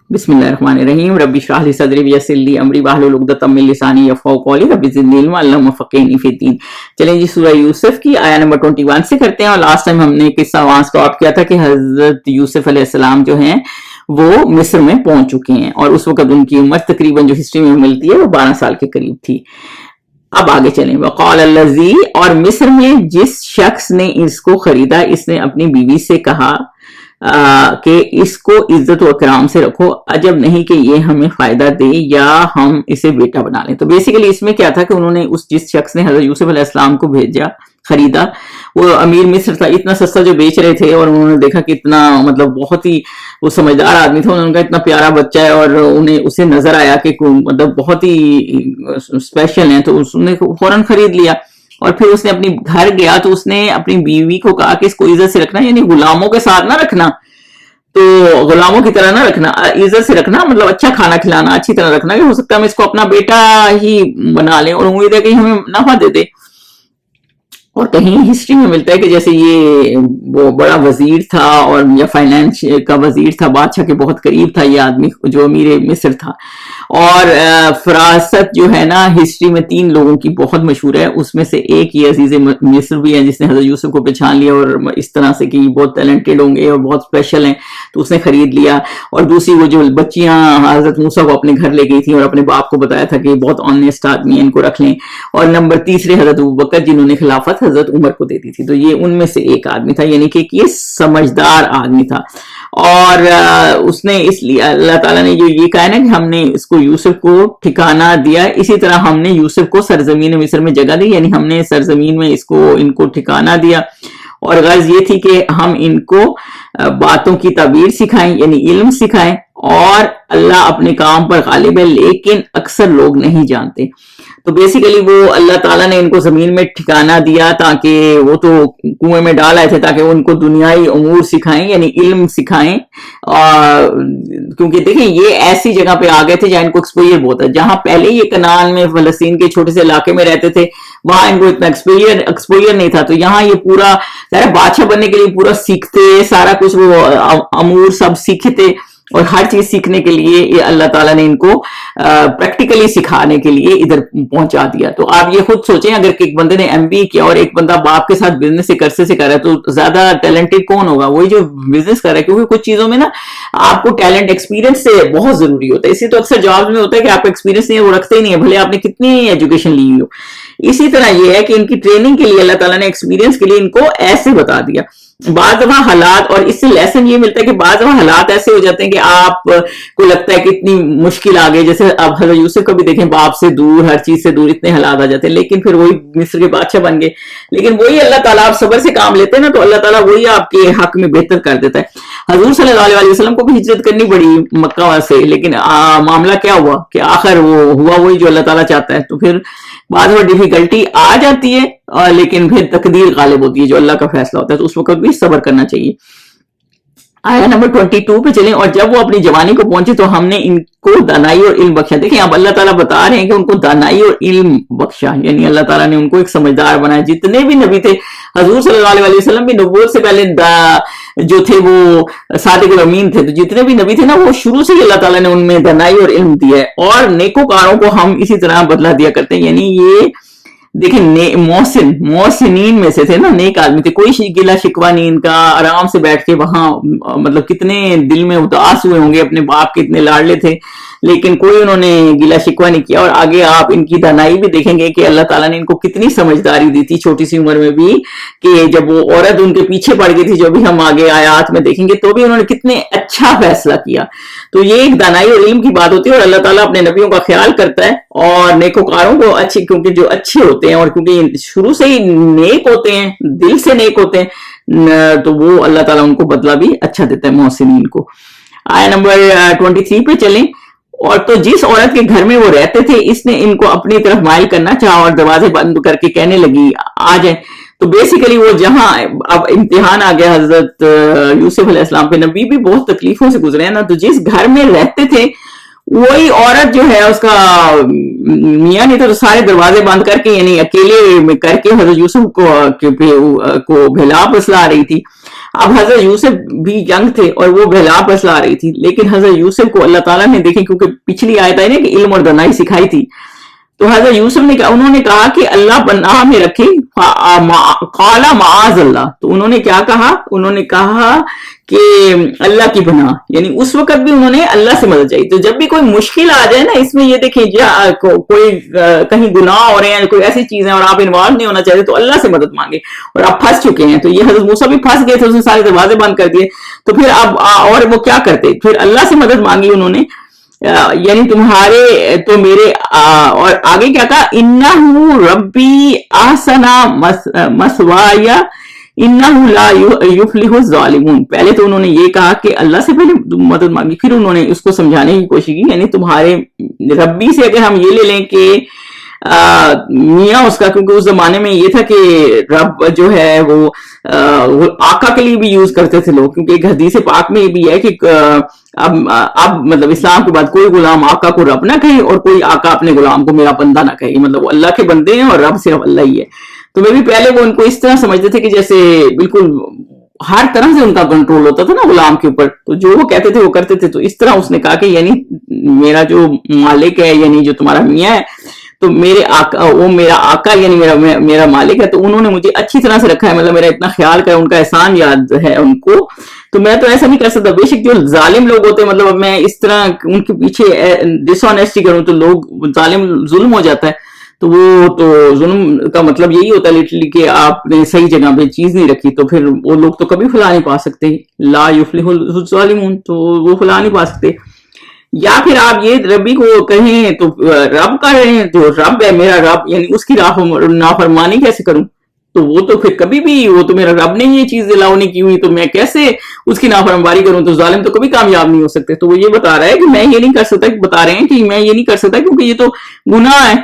बिस्मिल्लाहिर्रहमानिर्रहीम रब्बि इश्रह ली सदरी वयस्सिर ली अमरी वाहलुल उक़दतम मिन लिसानी यफ़क़हू क़ौली रब्बि ज़िदनी इल्मा अल्लाहुम्मा फ़क़्हिनी फ़िद्दीन। चलें जी, सूरह यूसुफ की आया नंबर 21 से करते हैं। और लास्ट टाइम हमने किस्सा वहां स्टॉप किया था कि हजरत यूसुफ अलैहिस्सलाम जो हैं वो मिस्र में पहुंच चुके हैं और उस वक्त उनकी उम्र तकरीबन जो हिस्ट्री में मिलती है वो 12 साल के करीब थी। अब आगे चलें। वक़ाल अल्लज़ी, और मिस्र में जिस शख्स ने इसको खरीदा इसने अपनी बीवी से कहा कि इसको इज्जत व इकराम से रखो, अजब नहीं कि ये हमें फायदा दे या हम इसे बेटा बना लें। तो बेसिकली इसमें क्या था कि उन्होंने जिस शख्स ने हजरत यूसुफ अलैहिस्सलाम को खरीदा, वो अमीर मिस्र था। इतना सस्ता जो बेच रहे थे और उन्होंने देखा कि इतना मतलब बहुत ही वो समझदार आदमी था, उन्होंने कहा इतना प्यारा बच्चा है और उन्हें उसे नजर आया कि मतलब बहुत ही स्पेशल है, तो उसने फौरन खरीद लिया। और फिर उसने अपनी घर गया तो उसने अपनी बीवी को कहा कि इसको इज्जत से रखना, यानी गुलामों के साथ ना रखना, तो गुलामों की तरह ना रखना, इज्जत से रखना, मतलब अच्छा खाना खिलाना, अच्छी तरह रखना कि हो सकता है हम इसको अपना बेटा ही बना लें और उम्मीद है कि हमें नफा दे दे। और कहीं हिस्ट्री में मिलता है कि जैसे ये वो बड़ा वजीर था और या फाइनेंस का वजीर था, बादशाह के बहुत करीब था ये आदमी जो अमीर मिस्र था। और फरासत जो है ना हिस्ट्री में 3 लोगों की बहुत मशहूर है, उसमें से एक ये अजीज मिस्र भी है जिसने हजरत यूसुफ को पहचान लिया और इस तरह से कि बहुत टैलेंटेड होंगे और बहुत स्पेशल हैं तो उसने खरीद लिया। और दूसरी वो जो बच्चियां हजरत मूसा को अपने घर ले गई थी और अपने बाप को बताया था कि बहुत ऑनेस्ट आदमी है, इनको रख लें। और नंबर तीसरे हजरत अबू बकर जिन्होंने खिलाफत हजरत उमर को दे दी थी, तो ये उनमें से एक आदमी था, यानी कि ये समझदार आदमी था। और उसने इसलिए अल्लाह ताला ने जो ये कहा ना कि हमने इसको यूसुफ को ठिकाना दिया, इसी तरह हमने यूसुफ को सरजमीन मिस्र में जगह दी, यानी हमने सरजमीन में इनको ठिकाना दिया। और गर्ज ये थी कि हम इनको बातों की ताबीर सिखाएं, यानी इल्म सिखाएं, और अल्लाह अपने काम पर गालिब है लेकिन अक्सर लोग नहीं जानते। तो बेसिकली वो अल्लाह ताला ने इनको जमीन में ठिकाना दिया ताकि वो तो कुएं में डाल आए थे ताकि उनको दुनियाई उमूर सिखाएं, यानी इल्म सिखाएं। क्योंकि देखें ये ऐसी जगह पे आ गए थे जहां इनको एक्सपोजर बहुत है। जहां पहले ये कनान में फलस्तीन के छोटे से इलाके में रहते थे वहां इनको इतना एक्सपोजर नहीं था, तो यहाँ ये पूरा सारा बादशाह बनने के लिए पूरा सीखते, सारा कुछ वो अमूर सब सीखते और हर चीज सीखने के लिए ये अल्लाह ताला ने इनको प्रैक्टिकली सिखाने के लिए इधर पहुंचा दिया। तो आप ये खुद सोचें, अगर एक बंदे ने एमबीए किया और एक बंदा बाप के साथ बिजनेस से करसे से कर रहा है तो ज्यादा टैलेंटेड कौन होगा? वही जो बिजनेस कर रहा है, क्योंकि कुछ चीजों में ना आपको टैलेंट एक्सपीरियंस से बहुत जरूरी होता है। इसी तो अक्सर जॉब्स में होता है कि आपका एक्सपीरियंस नहीं है, वो रखते ही नहीं है भले आपने कितनी एजुकेशन ली हो। इसी तरह ये है कि इनकी ट्रेनिंग के लिए अल्लाह ताला ने एक्सपीरियंस के लिए इनको ऐसे बता दिया। बाज़ दफा हालात, और इससे लेसन ये मिलता है कि बाज़ दफा हालात ऐसे हो जाते हैं कि आप को लगता है कि इतनी मुश्किल आ गई, जैसे अब हजरत यूसुफ को भी देखें, बाप से दूर, हर चीज से दूर, इतने हालात आ जाते हैं, लेकिन फिर वही मिस्र के बादशाह बन गए। लेकिन वही अल्लाह ताला, आप सब्र से काम लेते हैं ना तो अल्लाह ताला वही आपके हक में बेहतर कर देता है। हजूर सल्लल्लाहु अलैहि वसल्लम को भी हिजरत करनी पड़ी मक्का से, लेकिन मामला क्या हुआ कि आखिर वो हुआ वही जो अल्लाह ताला चाहता है। तो फिर बाद में डिफिकल्टी आ जाती है लेकिन फिर तकदीर गालिब होती है, जो अल्लाह का फैसला होता है, तो उस वक्त भी सब्र करना चाहिए। आया नंबर 22 पे चलें। और जब वो अपनी जवानी को पहुंचे तो हमने इनको दानाई और इल्म बख्शा। देखिए अब अल्लाह ताला बता रहे हैं कि उनको दानाई और इल्म बख्शा, यानी अल्लाह ताला ने उनको एक समझदार बनाया। जितने भी नबी थे, हजूर सल्लल्लाहु अलैहि वसल्लम भी नबूवत से पहले जो थे वो सादिक और अमीन थे, तो जितने भी नबी थे ना वो शुरू से ही अल्लाह ताला ने उनमें दानाई और इल्म दिया है। और नेकोकारों को हम इसी तरह बदला दिया करते हैं, यानी ये देखिए मोहसिनीन में से थे ना, नेक आदमी थे, कोई गिला शिकवा नहीं इनका। आराम से बैठ के वहां मतलब कितने दिल में उदास हुए होंगे, अपने बाप के इतने लाडले थे लेकिन कोई उन्होंने गिला शिकवा नहीं किया। और आगे आप इनकी दानाई भी देखेंगे कि अल्लाह ताला ने इनको कितनी समझदारी दी थी छोटी सी उम्र में भी, कि जब वो औरत उनके पीछे पड़ गई थी, जो भी हम आगे आयात में देखेंगे, तो भी उन्होंने कितने अच्छा फैसला किया। तो ये एक दानाई और इल्म की बात होती है और अल्लाह ताला अपने नबियों का ख्याल करता है और नेकोकारों को अच्छे, क्योंकि जो अच्छे होते हैं और क्योंकि शुरू से ही नेक होते हैं, दिल से नेक होते हैं, तो वो अल्लाह ताला उनको बदला भी अच्छा देता है मोहसिनीन को। आया नंबर 23 पे चलें। और तो जिस औरत के घर में वो रहते थे इसने इनको अपनी तरफ माइल करना चाहा और दरवाजे बंद करके कहने लगी आ जाए। तो बेसिकली वो जहां अब इम्तिहान आ गया हजरत यूसुफ अलैहिस्सलाम पे, नबी भी बहुत तकलीफों से गुजरे हैं ना, तो जिस घर में रहते थे वही औरत जो है उसका मियां नहीं था, तो सारे दरवाजे बंद करके यानी अकेले में करके हजरत यूसुफ को भेला फसला रही थी। اب حضرت یوسف بھی ینگ تھے اور وہ بہلا پسلا رہی تھی، لیکن حضرت یوسف کو اللہ تعالیٰ نے دیکھیں، کیونکہ پچھلی آیت آئی نا کہ علم اور دانائی سکھائی تھی، تو حضرت یوسف نے انہوں نے کہا کہ اللہ پناہ میں رکھے، قال معاذ اللہ، تو انہوں نے کیا کہا، انہوں نے کہا کہ اللہ کی پناہ، یعنی اس وقت بھی انہوں نے اللہ سے مدد چاہیے۔ تو جب بھی کوئی مشکل آ جائے نا، اس میں یہ دیکھیں کوئی کہیں گناہ ہو رہے ہیں، کوئی ایسی چیزیں اور آپ انوالو نہیں ہونا چاہتے، تو اللہ سے مدد مانگے، اور آپ پھنس چکے ہیں۔ تو یہ حضرت موسیٰ بھی پھنس گئے تھے، اس نے سارے دروازے بند کر دیے، تو پھر اب اور وہ کیا کرتے، پھر اللہ سے مدد مانگی انہوں نے، یعنی تمہارے تو میرے، اور آگے کیا کہا، انہ ربی احسن مثوایا انہ لا یفلح الظالمون۔ پہلے تو انہوں نے یہ کہا کہ اللہ سے پہلے مدد مانگی، پھر انہوں نے اس کو سمجھانے کی کوشش کی، یعنی تمہارے ربی سے اگر ہم یہ لے لیں کہ میاں اس کا، کیونکہ اس زمانے میں یہ تھا کہ رب جو ہے وہ آقا کے لیے بھی یوز کرتے تھے لوگ، کیونکہ ایک حدیث پاک میں یہ بھی ہے کہ اب مطلب اسلام کے بعد کوئی غلام آقا کو رب نہ کہے، اور کوئی آقا اپنے غلام کو میرا بندہ نہ کہے، مطلب وہ اللہ کے بندے ہیں اور رب صرف اللہ ہی ہے۔ تو میں بھی پہلے وہ ان کو اس طرح سمجھتے تھے کہ جیسے بالکل ہر طرح سے ان کا کنٹرول ہوتا تھا نا غلام کے اوپر، تو جو وہ کہتے تھے وہ کرتے تھے۔ تو اس طرح اس نے کہا کہ یعنی میرا جو مالک ہے، یعنی جو تمہارا میاں ہے، تو میرے آقا، وہ میرا آقا یعنی میرا مالک ہے، تو انہوں نے مجھے اچھی طرح سے رکھا ہے، مطلب میرا اتنا خیال کرا، ان کا احسان یاد ہے ان کو، تو میں تو ایسا نہیں کر سکتا۔ بے شک جو ظالم لوگ ہوتے ہیں، مطلب اب میں اس طرح ان کے پیچھے ڈس آنیسٹی کروں تو لوگ ظالم ظلم ہو جاتا ہے، تو وہ تو ظلم کا مطلب یہی ہوتا ہے لٹرلی کہ آپ نے صحیح جگہ پہ چیز نہیں رکھی، تو پھر وہ لوگ تو کبھی فلاح نہیں پا سکتے، لا یفلح الظالمون، تو وہ فلاح نہیں پا سکتے۔ یا پھر آپ یہ ربی کو کہیں تو رب کا رہے، جو رب ہے میرا رب، یعنی اس کی نافرمانی کیسے کروں، تو وہ تو پھر کبھی بھی، وہ تو میرا رب نے یہ چیز الاؤ نہیں کی ہوئی، تو میں کیسے اس کی نافرمانی کروں، تو ظالم تو کبھی کامیاب نہیں ہو سکتے۔ تو وہ یہ بتا رہا ہے کہ میں یہ نہیں کر سکتا، بتا رہے ہیں کہ میں یہ نہیں کر سکتا کیونکہ یہ تو گناہ ہے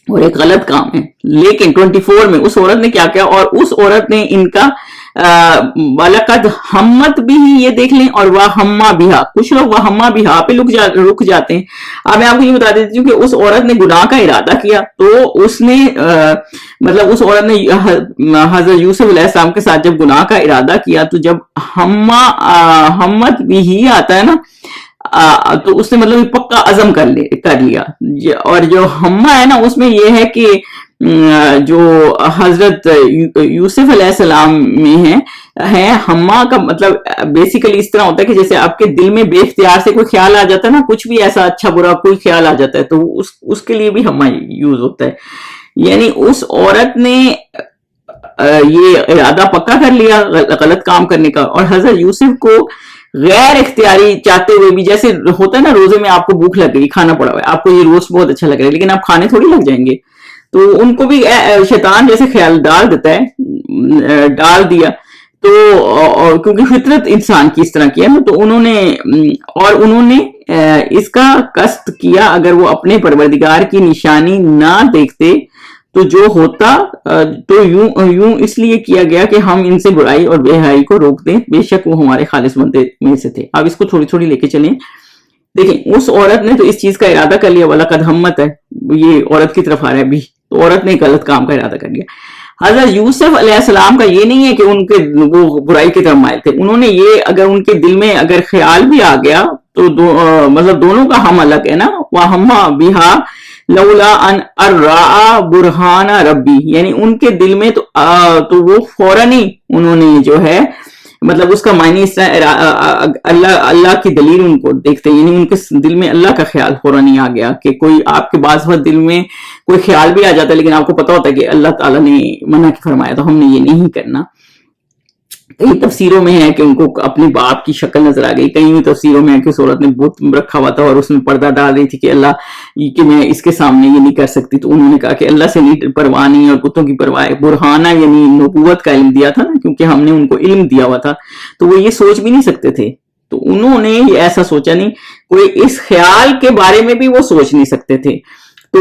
اور ایک غلط کام ہے۔ لیکن 24 میں اس عورت نے کیا کیا، اور اس عورت نے ان کا وَلَقَدْ ہمت بھی، یہ دیکھ لیں، اور وَهَمَّ بِهَا، کچھ لوگ وَهَمَّ بِهَا پہ رک جاتے ہیں۔ اب میں آپ کو یہ بتا دیتی ہوں کہ اس عورت نے گناہ کا ارادہ کیا، تو اس نے مطلب اس عورت نے حضرت یوسف علیہ السلام کے ساتھ جب گناہ کا ارادہ کیا، تو جب ہمت بھی آتا ہے نا، تو اس نے مطلب پکا عزم کر لیا، اور جو ہمہ ہے نا اس میں یہ ہے کہ جو حضرت یوسف علیہ السلام میں ہے ہمہ کا مطلب بیسیکلی اس طرح ہوتا ہے کہ جیسے آپ کے دل میں بے اختیار سے کوئی خیال آ جاتا ہے نا، کچھ بھی ایسا اچھا برا کوئی خیال آ جاتا ہے، تو اس کے لیے بھی ہمہ یوز ہوتا ہے۔ یعنی اس عورت نے یہ ارادہ پکا کر لیا غلط کام کرنے کا، اور حضرت یوسف کو غیر اختیاری چاہتے ہوئے بھی، جیسے ہوتا ہے نا روزے میں آپ کو بھوک لگ گئی، کھانا پڑا ہوا ہے، آپ کو یہ روسٹ بہت اچھا لگ رہا ہے، لیکن آپ کھانے تھوڑی لگ جائیں گے، تو ان کو بھی شیطان جیسے خیال ڈال دیتا ہے، ڈال دیا، تو کیونکہ فطرت انسان کی اس طرح کی ہے نا، تو انہوں نے اس کا قصد کیا، اگر وہ اپنے پروردگار کی نشانی نہ دیکھتے تو جو ہوتا، تو یوں اس لیے کیا گیا کہ ہم ان سے برائی اور بے حیائی کو روک دیں، بے شک وہ ہمارے خالص بندے میں سے تھے۔ اب اس کو تھوڑی تھوڑی لے کے چلیں، دیکھیں اس عورت نے تو اس چیز کا ارادہ کر لیا، وَلَقَدْ ہمت ہے، یہ عورت کی طرف آ رہا ہے بھی، تو عورت نے غلط کام کا ارادہ کر لیا۔ حضرت یوسف علیہ السلام کا یہ نہیں ہے کہ ان کے وہ برائی کی طرف مائل تھے، انہوں نے یہ اگر ان کے دل میں اگر خیال بھی آ گیا تو مطلب دونوں کا ہم الگ ہے نا، وَهَمَّ بِهَا لولا ان ارآ برہان ربی، یعنی ان کے دل میں تو وہ فوراً ہی انہوں نے جو ہے مطلب اس کا معنی اس طرح اللہ کی دلیل ان کو دیکھتے، یعنی ان کے دل میں اللہ کا خیال فوراً ہی آ گیا، کہ کوئی آپ کے بعض وقت دل میں کوئی خیال بھی آ جاتا ہے، لیکن آپ کو پتا ہوتا ہے کہ اللہ تعالیٰ نے منع فرمایا تو ہم نے یہ نہیں کرنا۔ کئی تفسیروں میں ہے کہ ان کو اپنے باپ کی شکل نظر آ گئی، کئی تفسیروں میں ہے کہ اس عورت نے بت رکھا ہوا تھا اور اس میں پردہ ڈال رہی تھی کہ اللہ کہ میں اس کے سامنے یہ نہیں کر سکتی، تو انہوں نے کہا کہ اللہ سے نہیں پرواہ نہیں اور کتوں کی پرواہ، برہانہ یعنی نبوت کا علم دیا تھا نا، کیونکہ ہم نے ان کو علم دیا ہوا تھا، تو وہ یہ سوچ بھی نہیں سکتے تھے، تو انہوں نے یہ ایسا سوچا نہیں، کوئی اس خیال کے بارے میں بھی وہ سوچ نہیں سکتے تھے۔ تو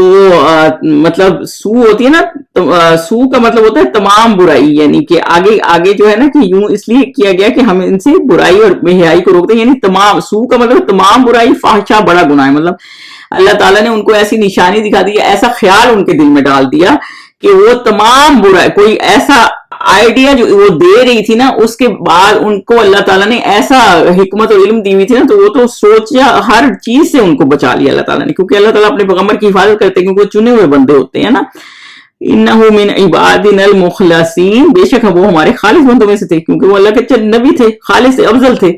مطلب سو ہوتی ہے نا، سو کا مطلب ہوتا ہے تمام برائی، یعنی کہ آگے جو ہے نا کہ یوں اس لیے کیا گیا کہ ہم ان سے برائی اور بے حیائی کو روکتے ہیں، یعنی تمام، سو کا مطلب تمام برائی، فاحشہ بڑا گناہ ہے، مطلب اللہ تعالیٰ نے ان کو ایسی نشانی دکھا دی، ایسا خیال ان کے دل میں ڈال دیا کہ وہ تمام برائی، کوئی ایسا आइडिया जो वो दे रही थी ना, उसके बाद उनको अल्लाह ताला ने ऐसा हिकमत और इल्म दी हुई थी ना, तो वो तो सोचा हर चीज से उनको बचा लिया अल्लाह ताला ने, क्योंकि अल्लाह ताला अपने पैगंबर की हिफाजत करते हैं, क्योंकि वो चुने हुए बंदे होते हैं ना। इन्नहु मिन इबादिनल मुखलसीन, बेशक वो हमारे खालिस बंदों में से थे, क्योंकि वो अल्लाह के नबी थे, खालिस अफजल थे,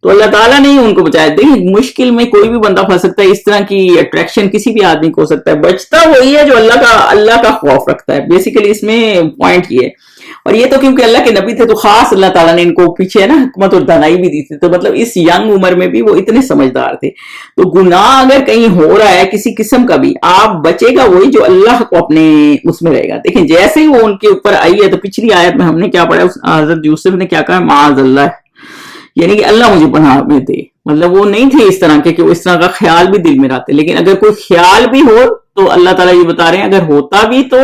तो अल्लाह ताला ने ही उनको बचाया। देखिए मुश्किल में कोई भी बंदा फंस सकता है, इस तरह की अट्रैक्शन किसी भी आदमी को हो सकता है, बचता वही है जो अल्लाह का खौफ रखता है। बेसिकली इसमें पॉइंट ये है। और ये तो क्योंकि अल्लाह के नबी थे तो खास अल्लाह ताला ने इनको पीछे है ना हिकमत और दानाई भी दी थी, तो मतलब इस यंग उम्र में भी वो इतने समझदार थे। तो गुनाह अगर कहीं हो रहा है किसी किस्म का भी, आप बचेगा वही जो अल्लाह को अपने उसमें रहेगा। देखें जैसे ही वो उनके ऊपर आई है, तो पिछली आयत में हमने क्या पढ़ा, हजरत यूसुफ ने क्या कहा, माअज़ल्लाह, यानी कि अल्लाह मुझे पनाह में दे। मतलब वो नहीं थे इस तरह के कि वो इस तरह का ख्याल भी दिल में आते, लेकिन अगर कोई ख्याल भी हो तो अल्लाह ताला ये बता रहे हैं अगर होता भी तो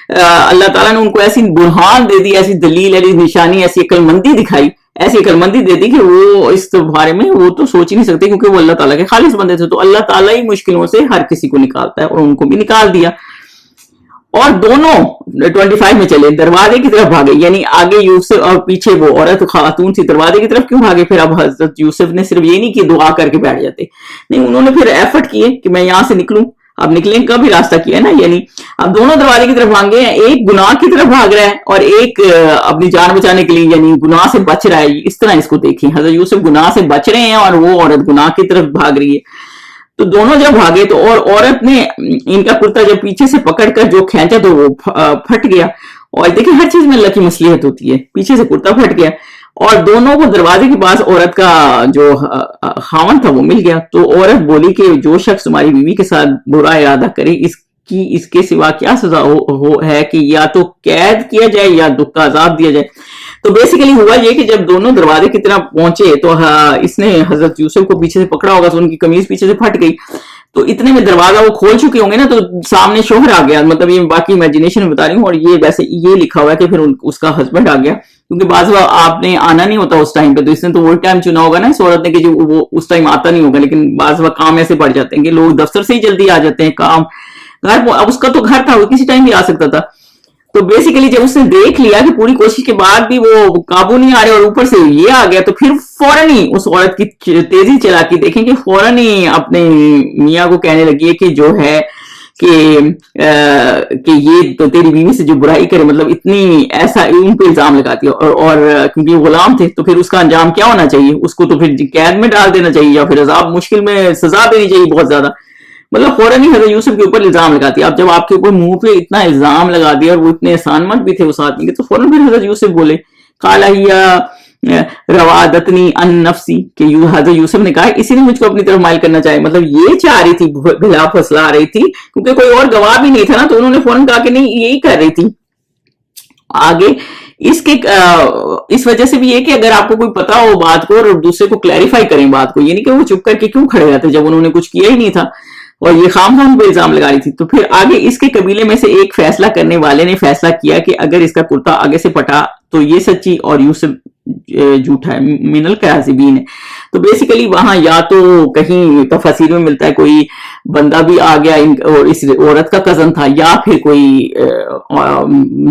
अल्लाह ताला ने उनको ऐसी बुरहान दे दी, ऐसी दलील, ऐसी निशानी, ऐसी अक्लमंदी दिखाई, ऐसी अक्लमंदी दे दी कि वो इस बारे में वो तो सोच ही नहीं सकते, क्योंकि वो अल्लाह ताला के खालिस बंदे थे। तो अल्लाह ताला ही मुश्किलों से हर किसी को निकालता है, और उनको भी निकाल दिया। और दोनों 25 में चले, दरवाजे की तरफ भागे, यानी आगे यूसुफ और पीछे वो औरत खातून थी, दरवाजे की तरफ क्यों भागे? फिर अब हजरत यूसुफ ने सिर्फ ये नहीं कि दुआ करके बैठ जाते, नहीं, उन्होंने फिर एफर्ट किए कि मैं यहां से निकलूं। अब निकलने का भी रास्ता किया है ना, यानी अब दोनों दरवाजे की तरफ भागे हैं, एक गुनाह की तरफ भाग रहा है और एक अपनी जान बचाने के लिए यानी गुनाह से बच रहा है। इस तरह इसको देखिए, हजरत यूसुफ गुनाह से बच रहे हैं और वो औरत गुनाह की तरफ भाग रही है। तो दोनों जब भागे तो और औरत ने इनका कुर्ता जब पीछे से पकड़कर जो खींचा तो वो फट गया। और देखिए हर चीज में अल्लाह की मसलियत होती है, पीछे से कुर्ता फट गया और दोनों को दरवाजे के पास औरत का जो खावन था वो मिल गया। तो औरत बोली कि जो शख्स तुम्हारी बीवी के साथ बुरा इरादा करे, इसकी इसके सिवा क्या सजा हो है कि या तो कैद किया जाए या दुख का अजाब दिया जाए। तो बेसिकली हुआ ये कि जब दोनों दरवाजे की तरफ पहुंचे तो इसने हजरत यूसुफ को पीछे से पकड़ा होगा, तो उनकी कमीज पीछे से फट गई। तो इतने में दरवाजा वो खोल चुके होंगे ना, तो सामने शोहर आ गया। मतलब ये बाकी इमेजिनेशन में बता रही हूँ, और ये वैसे ये लिखा हुआ है कि फिर उसका हस्बैंड आ गया, क्योंकि बाज आपने आना नहीं होता उस टाइम पे, तो इसने तो वो टाइम चुना होगा ना इस औरत ने कि जो वो उस टाइम आता नहीं होगा। लेकिन बाज काम ऐसे पड़ जाते हैं कि लोग दफ्तर से ही जल्दी आ जाते हैं, काम घर, अब उसका तो घर था, वो किसी टाइम भी आ सकता था। तो बेसिकली जब उसने देख लिया कि पूरी कोशिश के बाद भी वो काबू नहीं आ रहे और ऊपर से ये आ गया, तो फिर फौरन ही उस औरत की तेजी चला के देखें कि फौरन ही अपने मियाँ को कहने लगी है कि जो है कि ये तो तेरी बीवी से जो बुराई करे, मतलब इतनी ऐसा उन पे इल्जाम लगाती है। और क्योंकि वो गुलाम थे तो फिर उसका अंजाम क्या होना चाहिए, उसको तो फिर कैद में डाल देना चाहिए या फिर अजाब मुश्किल में सजा देनी चाहिए बहुत ज्यादा। मतलब फौरन ही हजरत यूसुफ के ऊपर इल्जाम लगाती है। अब जब आपके ऊपर मुंह पे इतना इल्जाम लगा दिया और वो इतने एहसानमंद भी थे उस आदमी के, तो फौरन फिर हजरत यूसुफ बोले काला हिया रवादतनी अन नफ्सी, कि हजरत यूसुफ ने कहा इसी ने मुझको अपनी तरफ माइल करना चाहे। मतलब ये चाह रही थी, भिला फसला रही थी, क्योंकि कोई और गवाह भी नहीं था ना, तो उन्होंने फौरन कहा कि नहीं यही कर रही थी। आगे इसके इस वजह से भी ये कि अगर आपको कोई पता हो बात को और दूसरे को क्लैरिफाई करें बात को, ये नहीं कि वो चुप करके क्यों खड़े रहते जब उन्होंने कुछ किया ही नहीं था और ये खाम पे इल्जाम लगा रही थी। तो फिर आगे इसके कबीले में से एक फैसला करने वाले ने फैसला किया कि अगर इसका कुर्ता आगे से पटा तो ये सच्ची और यूसुफ झूठा है, मिनल काज़िबीन है। तो बेसिकली वहां या तो कहीं तफसीर में मिलता है कोई बंदा भी आ गया और इस औरत का कजन था, या फिर कोई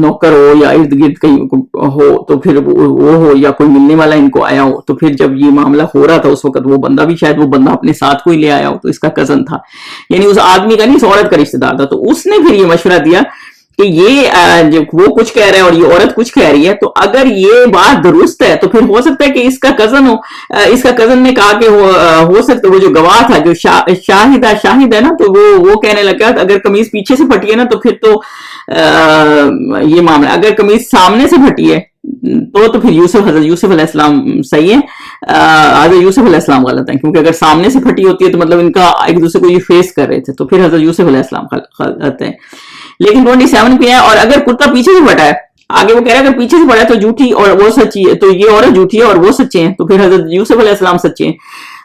नौकर हो या इर्द गिर्द कहीं हो, तो फिर वो हो या कोई मिलने वाला इनको आया हो। तो फिर जब ये मामला हो रहा था उस वक्त वो बंदा भी शायद वो बंदा अपने साथ कोई ले आया हो, तो इसका कजन था, यानी उस आदमी का नहीं, इस औरत का रिश्तेदार था। तो उसने फिर ये मशवरा दिया कि ये वो कुछ कह रहा है और ये औरत कुछ कह रही है, तो अगर ये बात दुरुस्त है तो फिर हो सकता है कि इसका कजन हो। इसका कजन ने कहा कि हो सकता है वो जो गवाह था जो शाहिद है ना, तो वो कहने लगा अगर कमीज पीछे से फटी है ना तो फिर तो ये मामला, अगर कमीज सामने से फटी है तो फिर हजरत यूसुफ अलैहिस्सलाम सही है, हजरत यूसुफ अलैहिस्सलाम गलत है, क्योंकि अगर सामने से फटी होती है तो मतलब इनका एक दूसरे को ये फेस कर रहे थे, तो फिर हजरत यूसुफ अलैहिस्सलाम गलत है। लेकिन 27 पे है और अगर कुर्ता पीछे से फटा है, आगे वो कह रहा है अगर पीछे से फटा है तो झूठी और वो सच्ची है, तो ये औरत झूठी है और वो सच्चे हैं, तो फिर हजरत यूसुफ अलैहिस्सलाम सच्चे हैं।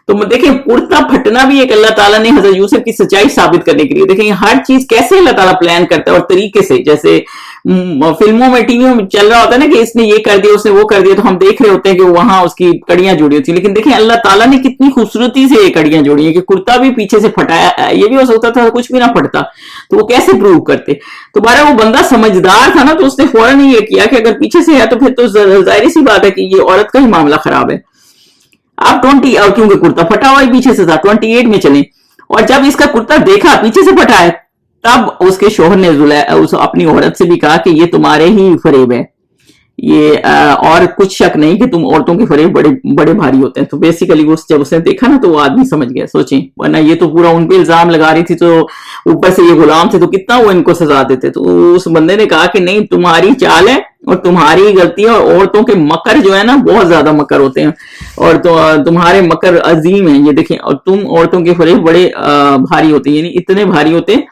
तो देखिए कुर्ता फटना भी एक अल्लाह ताला ने हजरत यूसुफ की सच्चाई साबित करने के लिए, देखिए हर चीज कैसे अल्लाह ताला प्लान करता है और तरीके से, जैसे फिल्मों में टीवियों में चल रहा होता है ना कि इसने ये कर दिया उसने वो कर दिया, तो हम देख रहे होते हैं कि वहां उसकी कड़ियां जुड़ी होती है, लेकिन देखिए अल्लाह ताला ने कितनी खूबसूरती से ये कड़ियां जोड़ी है कि कुर्ता भी पीछे से फटाया, ये भी हो सकता था कुछ भी ना फटता, तो वो कैसे प्रूव करते। तो बारह वो बंदा समझदार था ना, तो उसने फौरन ये किया कि अगर पीछे से है तो फिर तो जाहिर सी बात है कि ये औरत का ही मामला खराब है। आप 20 और क्योंकि कुर्ता फटा हुआ पीछे से था, 28 में चले, और जब इसका कुर्ता देखा पीछे से फटा है, तब उसके शोहर ने उस अपनी औरत से भी कहा कि ये तुम्हारे ही फरेब है, ये और कुछ शक नहीं कि तुम औरतों के फरेब बड़े बड़े भारी होते हैं। तो बेसिकली वो जब उसने देखा ना तो वो आदमी समझ गया, सोचें, वरना ये तो पूरा उन पे इल्जाम लगा रही थी, तो ऊपर से ये गुलाम थे तो कितना वो इनको सजा देते। तो उस बंदे ने कहा कि नहीं, तुम्हारी चाल है और तुम्हारी गलती है, और औरतों के मकर जो है ना बहुत ज्यादा मकर होते हैं, और तो तुम्हारे मकर अजीम है ये देखें, और तुम औरतों के फरेब बड़े भारी होते हैं, यानी इतने भारी होते हैं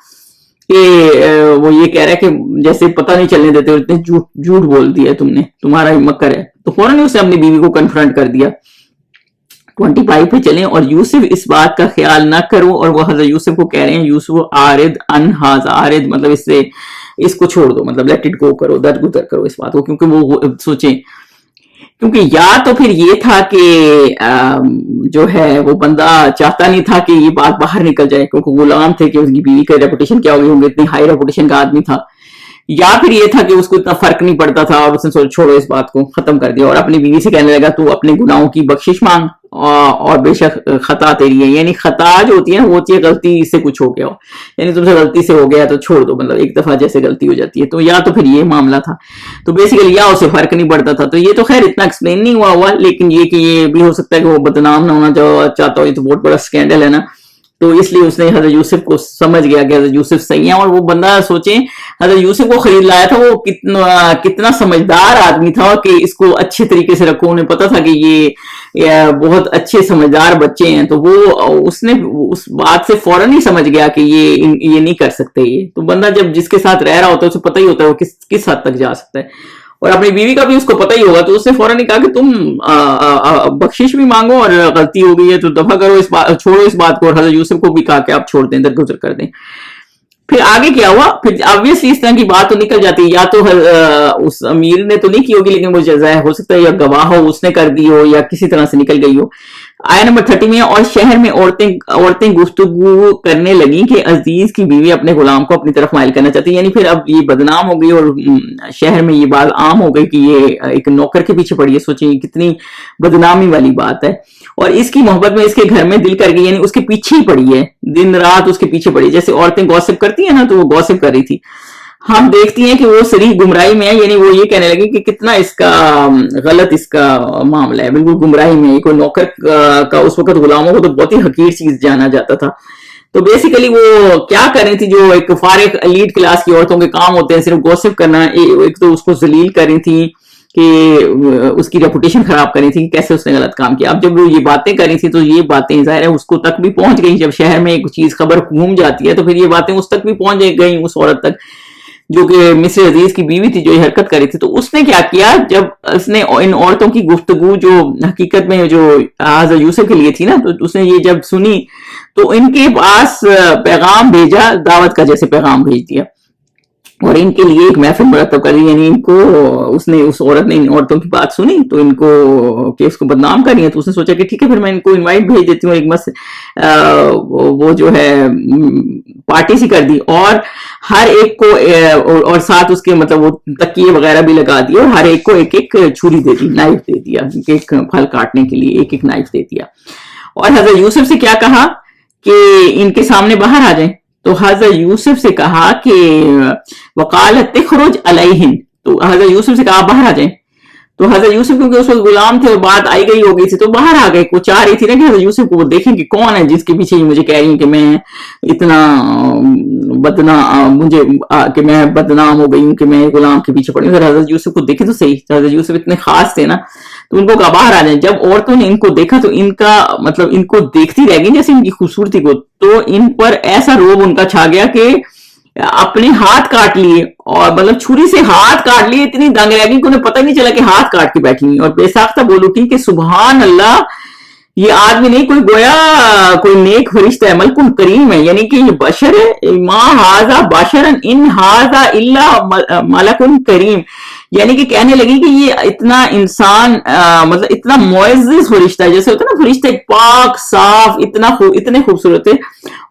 कि वो ये कह रहा है कि जैसे पता नहीं चलने देते, इतने झूठ झूठ बोल दिया तुमने, तुम्हारा ही मकर है। तो फौरन उसने अपनी बीवी को कन्फ्रंट कर दिया। 25 पे चलें, और यूसुफ इस बात का ख्याल ना करो, और वो हजरत यूसुफ को कह रहे हैं, यूसुफ आरिद अनहाज, आरिद मतलब इसको छोड़ दो, मतलब लेट इट गो करो, दरगुदर करो इस बात को, क्योंकि वो सोचें, क्योंकि या तो फिर ये था कि जो है वो बंदा चाहता नहीं था कि ये बात बाहर निकल जाए, क्योंकि गुलाम थे कि उसकी बीवी का रेपुटेशन क्या होगी, होंगे इतनी हाई रेपुटेशन का आदमी था, या फिर ये था कि उसको इतना फर्क नहीं पड़ता था और उसने सोचा छोड़ो इस बात को, खत्म कर दिया, और अपनी बीवी से कहने लगा तू अपने गुनाहों की बख्शिश मांग और बेशक खता तेरी है, यानी खता जो होती है ना वो होती है गलती से कुछ हो गया हो, यानी तुमसे गलती से हो गया तो छोड़ दो, मतलब एक दफा जैसे गलती हो जाती है। तो या तो फिर ये मामला था, तो बेसिकली या उसे फर्क नहीं पड़ता था। तो ये तो खैर इतना एक्सप्लेन नहीं हुआ, लेकिन ये कि ये भी हो सकता है कि वो बदनाम ना होना चाहता हो, ये तो बहुत बड़ा स्कैंडल है ना, तो इसलिए उसने हजरत यूसुफ को समझ गया कि हजरत यूसुफ सही है। और वो बंदा सोचे हजरत यूसुफ को खरीद लाया था, वो कितना समझदार आदमी था कि इसको अच्छे तरीके से रखो, उन्हें पता था कि ये बहुत अच्छे समझदार बच्चे हैं, तो वो उसने उस बात से फौरन ही समझ गया कि ये नहीं कर सकते। ये तो बंदा जब जिसके साथ रह रहा होता है उसे पता ही होता है वो किस हद तक जा सकता है, और अपनी बीवी का भी उसको पता ही होगा, तो उसने फौरन ही कहा कि तुम बख्शिश भी मांगो और गलती हो गई है तो दफा करो इस बात, छोड़ो इस बात को। और हजरत यूसुफ को भी कहा कि आप छोड़ दें, दरगुजर कर दें। फिर आगे क्या हुआ, फिर ऑब्वियसली इस तरह की बात तो निकल जाती है, या तो उस अमीर ने तो नहीं की होगी, लेकिन वो जज़ा हो सकता है या गवाह हो उसने कर दी हो, या किसी तरह से निकल गई हो। आया नंबर 30 में, और शहर में औरतें गुफ्तगू करने लगी कि अजीज की बीवी अपने गुलाम को अपनी तरफ माइल करना चाहती है, यानी फिर अब ये बदनाम हो गई और शहर में ये बात आम हो गई कि ये एक नौकर के पीछे पड़ी है। सोचिए कितनी बदनामी वाली बात है, और इसकी मोहब्बत में इसके घर में दिल कर गई, यानी उसके पीछे ही पड़ी है, दिन रात उसके पीछे पड़ी। जैसे औरतें गॉसिप करती है ना, तो वो गॉसिप कर रही थी। हम देखती हैं कि वो सरी गुमराही में है, यानी वो ये कहने लगी कि कितना इसका गलत इसका मामला है, बिल्कुल गुमराही में। कोई नौकर का उस वक्त गुलामों को तो बहुत ही हकीर चीज जाना जाता था। तो बेसिकली वो क्या कर रही थी, जो एक फारिग एलीट क्लास की औरतों के काम होते हैं सिर्फ गॉसिप करना, एक तो उसको जलील कर रही थी कि उसकी रेपुटेशन खराब कर रही थी कि कैसे उसने गलत काम किया। अब जब वो ये बातें कर रही थी तो ये बातें जाहिर है उसको तक भी पहुंच गई। जब शहर में एक चीज खबर घूम जाती है तो फिर ये बातें उस तक भी पहुंच गई, उस औरत तक जो कि मिस्र अजीज की बीवी थी, जो ये हरकत करी थी। तो उसने क्या किया, जब उसने इन औरतों की गुफ्तगू जो हकीकत में जो हज़रत यूसुफ के लिए थी ना, तो उसने ये जब सुनी तो इनके पास पैगाम भेजा, दावत का जैसे पैगाम भेज दिया, और इनके लिए एक महफिल मुरतब कर दी। यानी इनको उसने उस औरत ने इन औरतों की बात सुनी तो इनको कि उसको बदनाम कर रही है, तो उसने सोचा कि ठीक है फिर मैं इनको इनवाइट भेज देती हूँ, एक मस्त वो जो है पार्टी सी कर दी, और हर एक को और साथ उसके मतलब वो तकिए वगैरह भी लगा दिए, और हर एक को एक एक छुरी दे दी, नाइफ दे दिया, एक फल काटने के लिए एक एक नाइफ दे दिया। और हजरत यूसुफ से क्या कहा कि इनके सामने बाहर आ जाए। तो हजरत यूसुफ से कहा कि वकालत तखरुज अलैहिन, तो हजरत यूसुफ से कहा बाहर आ जाए। तो हजरत यूसुफ क्योंकि उस वक्त गुलाम थे और बात आई गई हो गई थी तो बाहर आ गए। वो चाह रही थी ना कि हजरत यूसुफ को वो देखें कि कौन है जिसके पीछे ही मुझे कह रही है कि मैं इतना कि मैं बदनाम हो गई हूँ कि मैं गुलाम के पीछे पड़ी हूँ। हजरत यूसुफ को देखे तो सही, हजरत यूसुफ इतने खास थे ना, तो उनको कहा बाहर आ जाए। जब औरतों ने इनको देखा तो इनका मतलब इनको देखती रह गई जैसे इनकी खूबसूरती को, तो इन पर ऐसा रोब उनका छा गया कि अपने हाथ काट लिए, और मतलब छुरी से हाथ काट लिए, इतनी दंग रह गई कि उन्हें पता ही नहीं चला कि हाथ काट के बैठी हुई, और बेसाख्ता बोल उठी कि सुभान अल्लाह, یہ آدمی نہیں کوئی گویا کوئی نیک فرشتہ ہے، ملکن کریم ہے، یعنی کہ یہ بشر ہے، ما ہاذا بشرن ان ہاذا الا ملکن کریم، یعنی کہ کہنے لگی کہ یہ اتنا انسان مطلب اتنا معزز فرشتہ ہے، جیسے ہوتا ہے نا فرشتہ ایک پاک صاف اتنے خوبصورت ہے،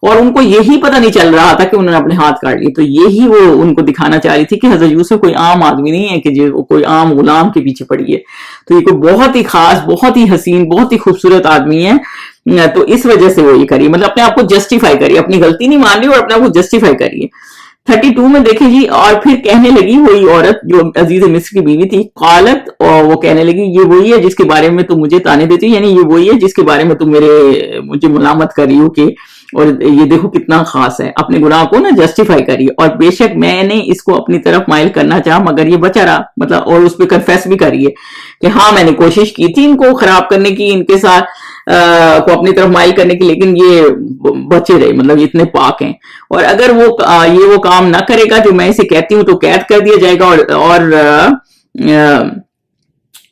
اور ان کو یہی پتہ نہیں چل رہا تھا کہ انہوں نے اپنے ہاتھ کاٹ لیے، تو یہی وہ ان کو دکھانا چاہ رہی تھی کہ حضرت یوسف کوئی عام آدمی نہیں ہے کہ جو کوئی عام غلام کے پیچھے پڑی ہے، تو یہ کوئی بہت ہی خاص، بہت ہی حسین، بہت ہی خوبصورت آدمی ہے، تو اس وجہ سے وہ یہ کری، مطلب اپنے آپ کو جسٹیفائی کری، اپنی غلطی نہیں مان رہی اور اپنے آپ کو جسٹیفائی کریے۔ 32 میں دیکھیں جی، اور پھر کہنے لگی وہی عورت جو عزیز مصر کی بیوی تھی، قالت، اور وہ کہنے لگی یہ وہی ہے جس کے بارے میں تم مجھے تانے دیتی، یعنی یہ وہی ہے جس کے بارے میں تم مجھے ملامت کر رہی ہو کہ اور یہ دیکھو کتنا خاص ہے، اپنے گناہ کو نا جسٹیفائی کری، اور بے شک میں نے اس کو اپنی طرف مائل کرنا چاہا مگر یہ بچا رہا، مطلب اور اس پہ کنفیس بھی کریے کہ ہاں میں نے کوشش کی تھی ان کو خراب کرنے کی، ان کے ساتھ کو اپنی طرف مائل کرنے کی، لیکن یہ بچے رہے، مطلب اتنے پاک ہیں، اور اگر وہ کام نہ کرے گا جو میں اسے کہتی ہوں تو قید کر دیا جائے گا اور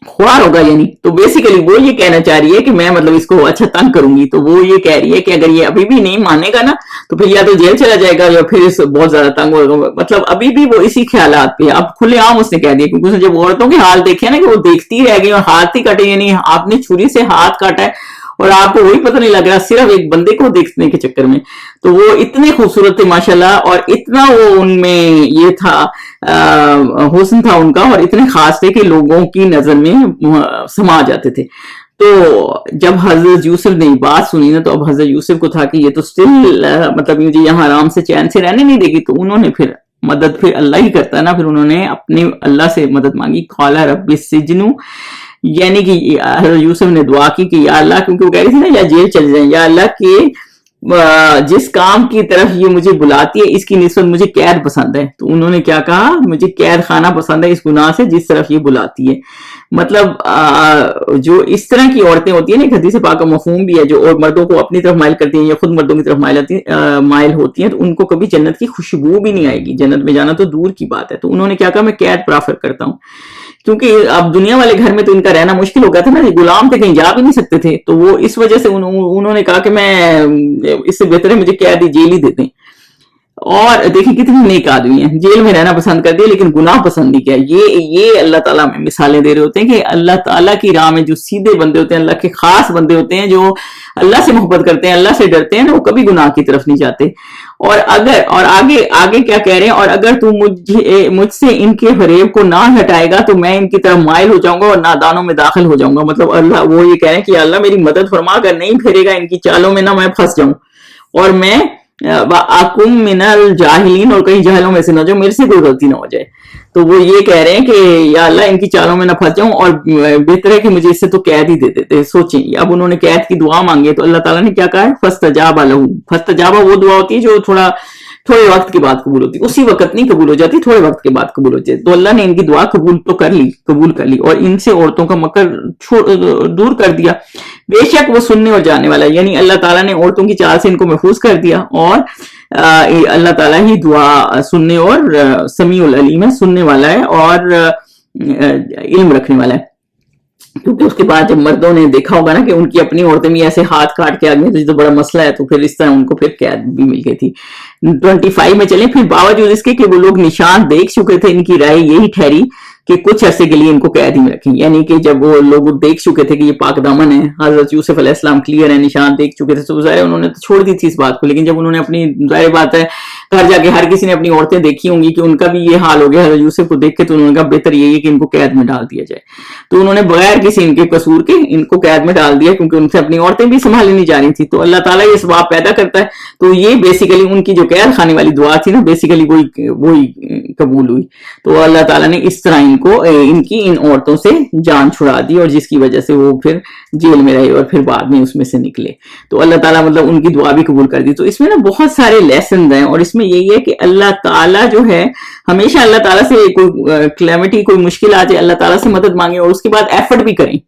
خوار ہوگا، یعنی تو بیسیکلی وہ یہ کہنا چاہ رہی ہے کہ میں مطلب اس کو اچھا تنگ کروں گی، تو وہ یہ کہہ رہی ہے کہ اگر یہ ابھی بھی نہیں مانے گا نا تو پھر یا تو جیل چلا جائے گا یا پھر بہت زیادہ تنگ ہوگا، مطلب ابھی بھی وہ اسی خیالات پہ، اب کھلے عام اس نے کہہ دیا، کیونکہ اس نے جب عورتوں کے حال دیکھے نا کہ وہ دیکھتی رہ گئی اور ہاتھ ہی کٹے، یعنی آپ نے چھری سے ہاتھ کاٹا ہے اور آپ کو وہی پتہ نہیں لگ رہا صرف ایک بندے کو دیکھنے کے چکر میں، تو وہ اتنے خوبصورت تھے ماشاءاللہ، اور اتنا وہ ان میں یہ تھا حسن تھا ان کا، اور اتنے خاص تھے کہ لوگوں کی نظر میں سما جاتے تھے۔ تو جب حضرت یوسف نے بات سنی نا تو اب حضرت یوسف کو تھا کہ یہ تو سٹل مطلب مجھے یہاں آرام سے چین سے رہنے نہیں دے گی، تو انہوں نے پھر مدد پھر اللہ ہی کرتا ہے نا، پھر انہوں نے اپنے اللہ سے مدد مانگی، قال رب السجن، یعنی کہ حضرت یوسف نے دعا کی کہ یا اللہ، کیونکہ وہ کہہ رہی تھی نا یا جیل چل جائیں، یا اللہ کہ جس کام کی طرف یہ مجھے بلاتی ہے اس کی نسبت مجھے قید پسند ہے، تو انہوں نے کیا کہا، مجھے قید خانہ پسند ہے اس گناہ سے جس طرف یہ بلاتی ہے، مطلب جو اس طرح کی عورتیں ہوتی ہیں نا، ایک حدیث پاک کا مفہوم بھی ہے، جو اور مردوں کو اپنی طرف مائل کرتی ہیں یا خود مردوں کی طرف مائل ہوتی ہیں، تو ان کو کبھی جنت کی خوشبو بھی نہیں آئے گی، جنت میں جانا تو دور کی بات ہے۔ تو انہوں نے کیا کہا، میں قید پریفر کرتا ہوں، کیونکہ اب دنیا والے گھر میں تو ان کا رہنا مشکل ہو گیا تھا نا، غلام تھے، کہیں جا بھی نہیں سکتے تھے، تو وہ اس وجہ سے انہوں نے کہا کہ میں اس سے بہتر ہے مجھے قید ہی جیل ہی دیتے ہیں۔ اور دیکھیں کتنی نیک آدمی ہیں، جیل میں رہنا پسند کر دیا لیکن گناہ پسند نہیں کیا، یہ اللہ تعالیٰ میں مثالیں دے رہے ہوتے ہیں کہ اللہ تعالیٰ کی راہ میں جو سیدھے بندے ہوتے ہیں، اللہ کے خاص بندے ہوتے ہیں، جو اللہ سے محبت کرتے ہیں، اللہ سے ڈرتے ہیں نا، وہ کبھی گناہ کی طرف نہیں جاتے۔ اور آگے کیا کہہ رہے ہیں، اور اگر تو مجھ سے ان کے فریب کو نہ ہٹائے گا تو میں ان کی طرف مائل ہو جاؤں گا اور نادانوں میں داخل ہو جاؤں گا، مطلب اللہ وہ یہ کہہ رہے ہیں کہ اللہ میری مدد فرما، اگر نہیں پھیرے گا ان کی چالوں میں نہ میں پھنس جاؤں، اور میں وَأَكُمْ مِنَ الْجَاهِلِينَ، اور کہیں جاہلوں میں سے نہ جو میرے سے کوئی غلطی نہ ہو جائے، تو وہ یہ کہہ رہے ہیں کہ یا اللہ ان کی چالوں میں نہ پھنس جاؤں، اور بہتر ہے کہ مجھے اس سے تو قید ہی دے دیتے۔ سوچیں اب انہوں نے قید کی دعا مانگی تو اللہ تعالیٰ نے کیا کہا ہے، فَاسْتَجَابَ لَهُ، فَاسْتَجَابَ وہ دعا ہوتی ہے جو تھوڑے وقت کے بعد قبول ہوتی، اسی وقت نہیں قبول ہو جاتی، تھوڑے وقت کے بعد قبول ہو جاتی، تو اللہ نے ان کی دعا قبول کر لی اور ان سے عورتوں کا مکر دور کر دیا، بے شک وہ سننے اور جاننے والا ہے، یعنی اللہ تعالیٰ نے عورتوں کی چال سے ان کو محفوظ کر دیا، اور اللہ تعالیٰ ہی دعا سننے اور سمیع العلیم ہے، سننے والا ہے اور علم رکھنے والا ہے۔ کیونکہ اس کے بعد جب مردوں نے دیکھا ہوگا نا کہ ان کی اپنی عورتیں بھی ایسے ہاتھ کاٹ کے آگے، تو یہ تو بڑا مسئلہ ہے، تو پھر اس طرح ان کو پھر قید بھی مل گئی تھی۔ 25 میں چلیں، پھر باوجود اس کے کہ وہ لوگ نشان دیکھ چکے تھے، ان کی رائے یہی ٹھہری کہ کچھ عرصے کے لیے ان کو قید ہی میں رکھیں، یعنی کہ جب وہ لوگ دیکھ چکے تھے کہ یہ پاک دامن ہے، حضرت یوسف علیہ السلام کلیئر ہے، نشان دیکھ چکے تھے، تو ظاہر انہوں نے تو چھوڑ دی تھی اس بات کو، لیکن جب انہوں نے اپنی، ظاہر بات ہے گھر جا کے ہر کسی نے اپنی عورتیں دیکھی ہوں گی کہ ان کا بھی یہ حال ہو گیا حضرت یوسف کو دیکھ کے، تو انہوں نے کہا بہتر یہی ہے کہ ان کو قید میں ڈال دیا جائے، تو انہوں نے بغیر کسی ان کے قصور کے ان کو قید میں ڈال دیا، کیونکہ ان سے اپنی عورتیں بھی سنبھالی نہیں جا رہی تھی، تو اللہ تعالیٰ یہ ثواب پیدا کرتا ہے، تو یہ بیسیکلی ان کی جو قید خانے والی دعا تھی نا، بیسیکلی وہی قبول ہوئی، تو اللہ تعالیٰ نے اس طرح ان عورتوں سے جان چھڑا دی، اور جس کی وجہ سے وہ پھر جیل میں رہے اور پھر بعد میں اس میں سے نکلے، تو اللہ تعالیٰ مطلب ان کی دعا بھی قبول کر دی۔ تو اس میں نا بہت سارے لیسنز ہیں، اور اس میں یہی ہے کہ اللہ تعالیٰ جو ہے ہمیشہ اللہ تعالیٰ سے کوئی کلیمٹی، کوئی مشکل آ جائے، اللہ تعالیٰ سے مدد مانگیں اور اس کے بعد ایفرٹ بھی کریں،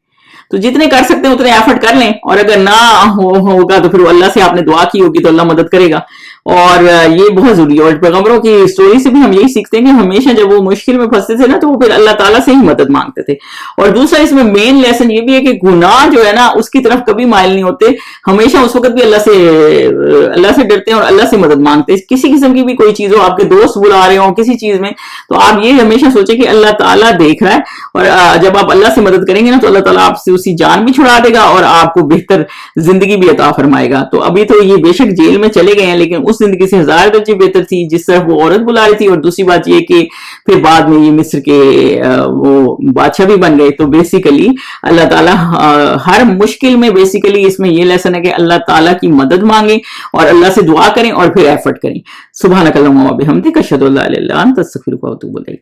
تو جتنے کر سکتے ہیں اتنے ایفرٹ کر لیں، اور اگر نہ ہوگا تو پھر اللہ سے آپ نے دعا کی ہوگی تو اللہ مدد کرے گا، اور یہ بہت ضروری ہے. اور پیغمبروں کی اسٹوری سے بھی ہم یہی سیکھتے ہیں کہ ہمیشہ جب وہ مشکل میں پھنستے تھے نا تو وہ پھر اللہ تعالیٰ سے ہی مدد مانگتے تھے. اور دوسرا اس میں مین لیسن یہ بھی ہے کہ گناہ جو ہے نا اس کی طرف کبھی مائل نہیں ہوتے, ہمیشہ اس وقت بھی اللہ سے ڈرتے ہیں اور اللہ سے مدد مانگتے ہیں. کسی قسم کی بھی کوئی چیز ہو, آپ کے دوست بلا رہے ہوں کسی چیز میں, تو آپ یہ ہمیشہ سوچیں کہ اللہ تعالیٰ دیکھ رہا ہے, اور جب آپ اللہ سے مدد کریں گے نا تو اللہ تعالیٰ آپ سے اسی جان بھی چھڑا دے گا اور آپ کو بہتر زندگی بھی عطا فرمائے گا. تو ابھی تو یہ بے شک جیل میں چلے گئے ہیں, لیکن اس زندگی سے 1000 درجے بہتر تھی جس طرح وہ عورت بلا رہی تھی. اور دوسری بات یہ کہ پھر بعد میں یہ مصر کے وہ بادشاہ بھی بن گئے. تو بیسیکلی اللہ تعالیٰ ہر مشکل میں بیسیکلی اس میں یہ لیسن ہے کہ اللہ تعالیٰ کی مدد مانگیں اور اللہ سے دعا کریں اور پھر ایفرٹ کریں. سبحانک اللہم و بحمدک اشہد ان لا الہ الا انت استغفرک و اتوب الیک.